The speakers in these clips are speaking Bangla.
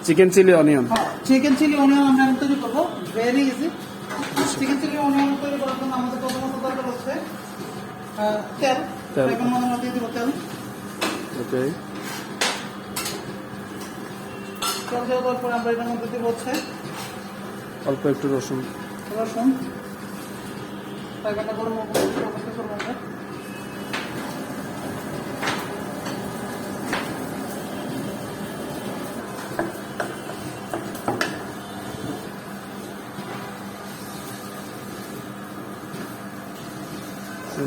Chicken chilli onion. Chicken chilli onion আমরা এখন তৈরি করবো, very easy. Chicken chilli onion তৈরি করার জন্য আমাদের প্রথমত দরকার হচ্ছে তেল। এখন আমরা দিয়ে দিব তেল। ওকে, তেল দেওয়ার পর আমরা এটার মধ্যে দিব হচ্ছে অল্প একটু রসুন। তরকারিটা গরম করবো আমরা।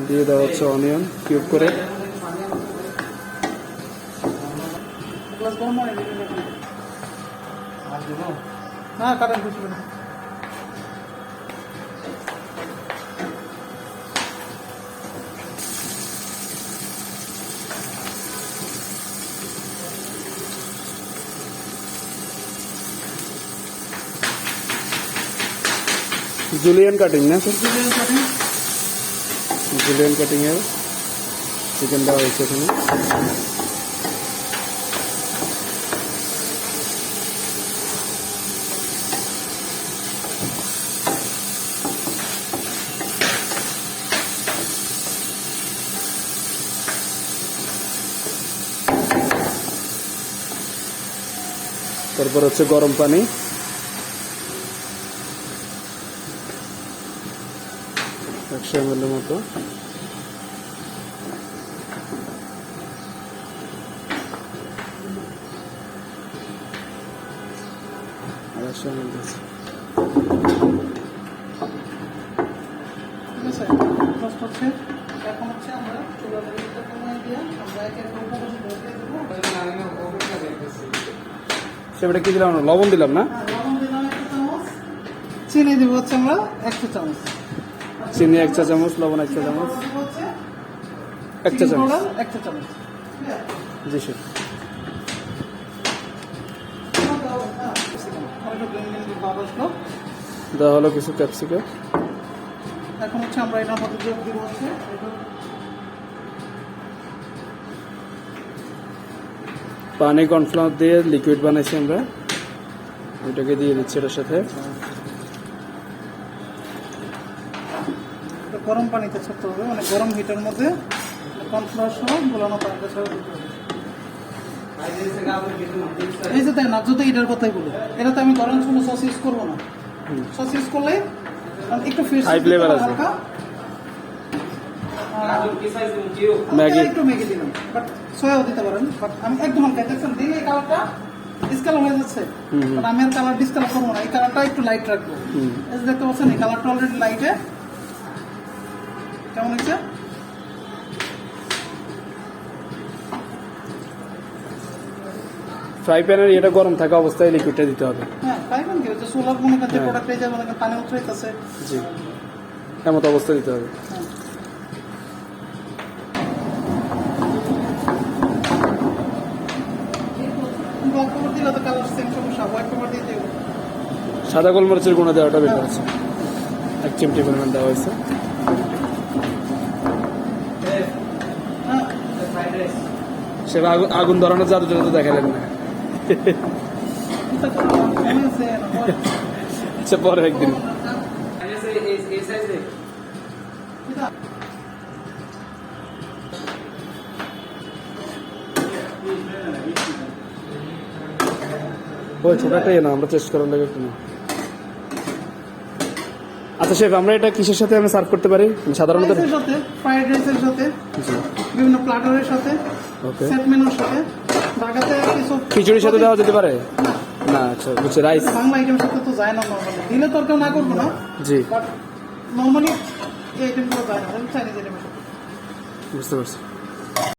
দিয়ে দেওয়া হচ্ছে অনিয়ন কিউব করে। হ্যাঁ, কাটেন খুশি করে। জুলিয়ান কাটিং না sir? Julian cutting. Julian cutting এর চিকেন দেওয়া হয়েছে এখানে। তারপর হচ্ছে গরম পানি, 100 ml মতো। এখন হচ্ছে আমরা চুলার রেটটা কমিয়ে দিয়ে আমরা একের পর এক সেটা কি দিলাম? লবণ দিলাম না? লবণ দিলাম 1 চামচ, চিনি দিব হচ্ছে আমরা 1 চামচ। চিনি 1 চা চামচ, লবণ 1 চা চামচ, 1 চা চামচ। 1 চামচ। জি স্যার। দেওয়া হলো কিছু ক্যাপসিকাম। এখন হচ্ছে আমরা এটার মধ্যে যোগ দিব হচ্ছে পানি, কর্নফ্লাওয়ার দিয়ে লিকুইড বানাইছি আমরা, ওইটাকে দিয়ে দিচ্ছি এটার সাথে। গরম পানিতে ছাড়তে হবে, মানে গরম হিটের মধ্যে কর্নফ্লাওয়ার সহ গোলানো পানিতে ছাড়া দিতে হবে। এই যে তাই না, যদি এটার কথাই বলি, এটাতে আমি গরম কোনো সস ইউজ করবো না। সস ইউজ করলে একটু ফিশ হাই ফ্লেভার আছে। ম্যাগি একটু ম্যাগি দিলাম, বাট সয়াও দিতে পারেন। বাট আমি একদম হালকা দেখছেন, দিলে এই কালারটা ডিসকালার হয়ে যাচ্ছে। বাট আমি আর কালার ডিসকালার করবো না, এই কালারটা একটু লাইট রাখবো। এই যে দেখতে পাচ্ছেন, এই কালারটা অলরেডি লাইটে। কেমন হচ্ছে? ফ্রাই প্যানের এটা গরম থাকা অবস্থায় লিকুইডটা দিতে হবে। হ্যাঁ, ফ্রাই প্যান কি হচ্ছে, সোলার মনে করেন যে প্রোডাক্ট এই যে মনে করেন পানি উঠতেছে। জি, এমন অবস্থা দিতে হবে। সাদা গোলমরিচের গুঁড়ো দেওয়াটা বেটার আছে। 1 চিমটি পরিমাণ দেওয়া হয়েছে। সে আগুন ধরানোর জাদু তো দেখালেন না। আচ্ছা, পরে একদিন। ওই ছোটটাই না, আমরা টেস্ট করার লাগে কিনা। আচ্ছা শেফ, আমরা এটা কিসের সাথে আমরা সার্ভ করতে পারি সাধারণত? ফ্রাইড রাইসের সাথে, বিভিন্ন প্ল্যাটারের সাথে, সেট মেনুর সাথে। ঢাকাতে কিছু খিচুড়ির সাথে দেওয়া যেতে পারে না? আচ্ছা, বুঝছি। রাইস বাংলা আইটেমের সাথে তো যায় না নরমালি, দিলে তো আর কেউ না করবো না। জি, বাট নরমালি এই আইটেমগুলো যায় না, চাইনিজ আইটেমের সাথে। বুঝতে পারছি।